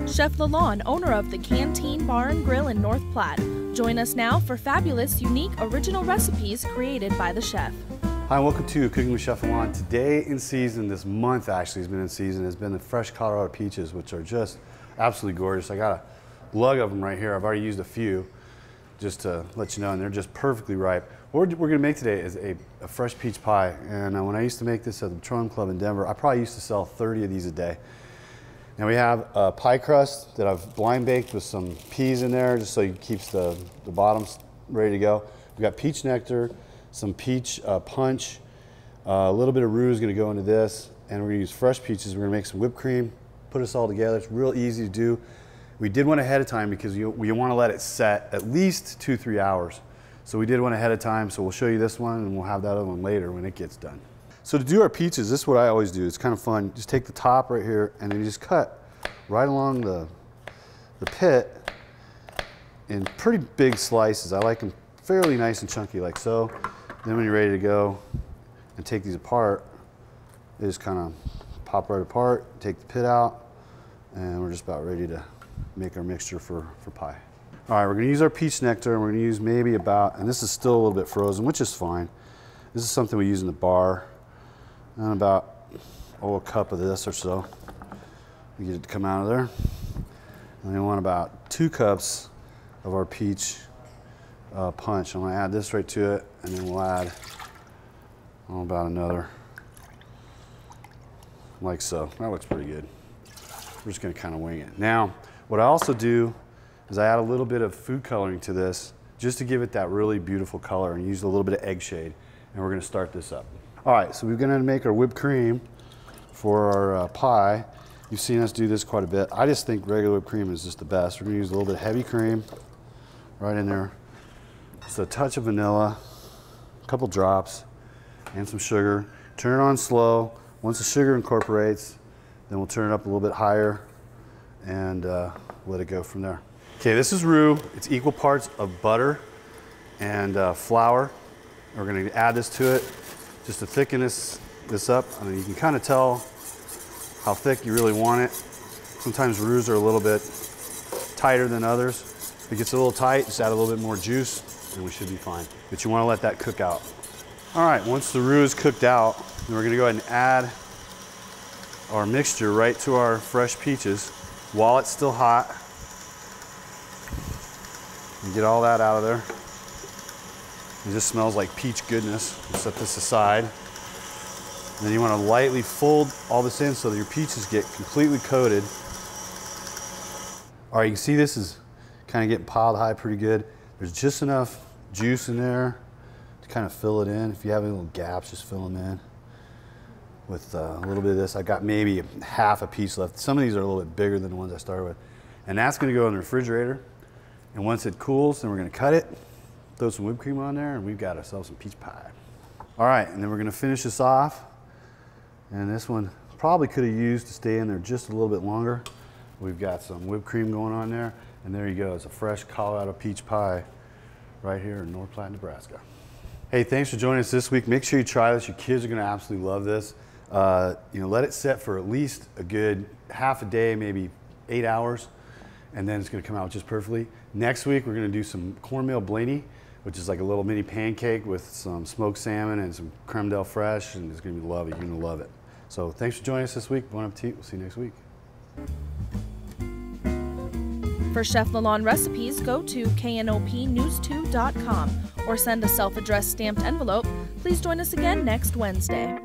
Chef Lalanne, owner of the Canteen Bar and Grill in North Platte. Join us now for fabulous, unique, original recipes created by the chef. Hi, and welcome to Cooking with Chef Lalanne. Today in season, this month actually has been in season, has been the fresh Colorado peaches, which are just absolutely gorgeous. I got a lug of them right here. I've already used a few just to let you know, and they're just perfectly ripe. What we're gonna make today is a fresh peach pie. And when I used to make this at the Petroleum Club in Denver, I probably used to sell 30 of these a day. Now we have a pie crust that I've blind baked with some peas in there, just so it keeps the bottoms ready to go. We've got peach nectar, some peach punch, a little bit of roux is gonna go into this, and we're gonna use fresh peaches. We're gonna make some whipped cream, put this all together. It's real easy to do. We did one ahead of time because we wanna let it set at least 2-3 hours. So we did one ahead of time, so we'll show you this one and we'll have that other one later when it gets done. So to do our peaches, this is what I always do. It's kind of fun. Just take the top right here and then you just cut right along the pit in pretty big slices. I like them fairly nice and chunky like so. Then when you're ready to go and take these apart, they just kind of pop right apart, take the pit out, and we're just about ready to make our mixture for pie. All right, we're gonna use our peach nectar, and we're gonna use maybe about, and this is still a little bit frozen, which is fine. This is something we use in the bar, and about a cup of this or so. We get it to come out of there. And we want about 2 cups of our peach punch. I'm gonna add this right to it, and then we'll add about another, like so. That looks pretty good. We're just gonna kind of wing it. Now, what I also do is I add a little bit of food coloring to this just to give it that really beautiful color, and use a little bit of egg shade. And we're gonna start this up. All right, so we're gonna make our whipped cream for our pie. You've seen us do this quite a bit. I just think regular whipped cream is just the best. We're gonna use a little bit of heavy cream right in there. Just a touch of vanilla, a couple drops, and some sugar. Turn it on slow. Once the sugar incorporates, then we'll turn it up a little bit higher and let it go from there. Okay, this is roux. It's equal parts of butter and flour. We're gonna add this to it just to thicken this up. I mean, you can kind of tell how thick you really want it. Sometimes roux are a little bit tighter than others. If it gets a little tight, just add a little bit more juice and we should be fine. But you wanna let that cook out. All right, once the roux is cooked out, then we're gonna go ahead and add our mixture right to our fresh peaches while it's still hot. And get all that out of there. It just smells like peach goodness. We'll set this aside. And then you want to lightly fold all this in so that your peaches get completely coated. All right, you can see this is kind of getting piled high pretty good. There's just enough juice in there to kind of fill it in. If you have any little gaps, just fill them in with a little bit of this. I got maybe half a piece left. Some of these are a little bit bigger than the ones I started with. And that's going to go in the refrigerator. And once it cools, then we're going to cut it, throw some whipped cream on there, and we've got ourselves some peach pie. All right, and then we're going to finish this off. And this one probably could have used to stay in there just a little bit longer. We've got some whipped cream going on there, and there you go. It's a fresh Colorado peach pie right here in North Platte, Nebraska. Hey, thanks for joining us this week. Make sure you try this. Your kids are going to absolutely love this. Let it set for at least a good half a day, maybe 8 hours, and then it's going to come out just perfectly. Next week, we're going to do some cornmeal blaney, which is like a little mini pancake with some smoked salmon and some creme de fraiche, and it's going to be lovely. You're going to love it. So thanks for joining us this week. Bon appetit. We'll see you next week. For Chef Lalanne recipes, go to knopnews2.com or send a self-addressed stamped envelope. Please join us again next Wednesday.